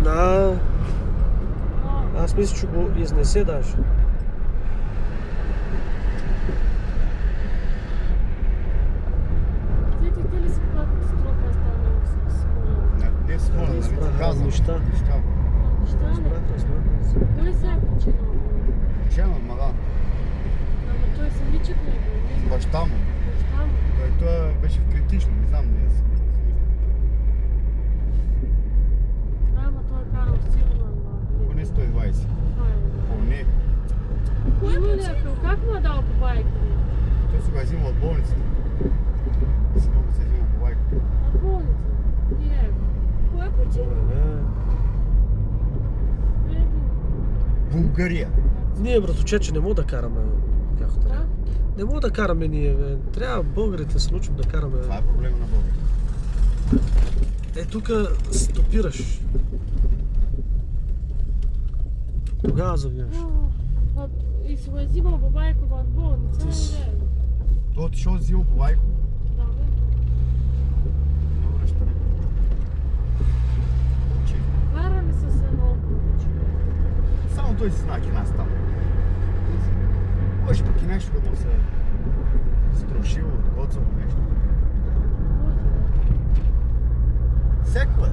На... Аз мисля, че го изнесе даже. Не Смолян, нали казвам? Неща. Кой се е починал? Починал, мага. Ама той самичък не е бил. Баща му. Баща му. Той беше в критично, не знам днес. Да, ама той е карал сигурно. Поне 120. Поне. Кой му не е пил? Как му е дал по байка? Той си го е взимал от болницата. Синок се е взимал по байка. От болница? Не. Кой е починал? България. Ние, братовче, не мога да караме както трябва. Не мога да караме ние, бе. Трябва българите се научим да караме. Това е проблема на българите. Тук стопираш. Кога завиваш? И си го е взимал по байка в болница, не е. Той отишъл взимал по байко. Да, бе. Добре, ще не. Карали са се много човек. Само той си знае кина става. Може пък и нещо да му се струшило, отгоцало нещо. Секва е.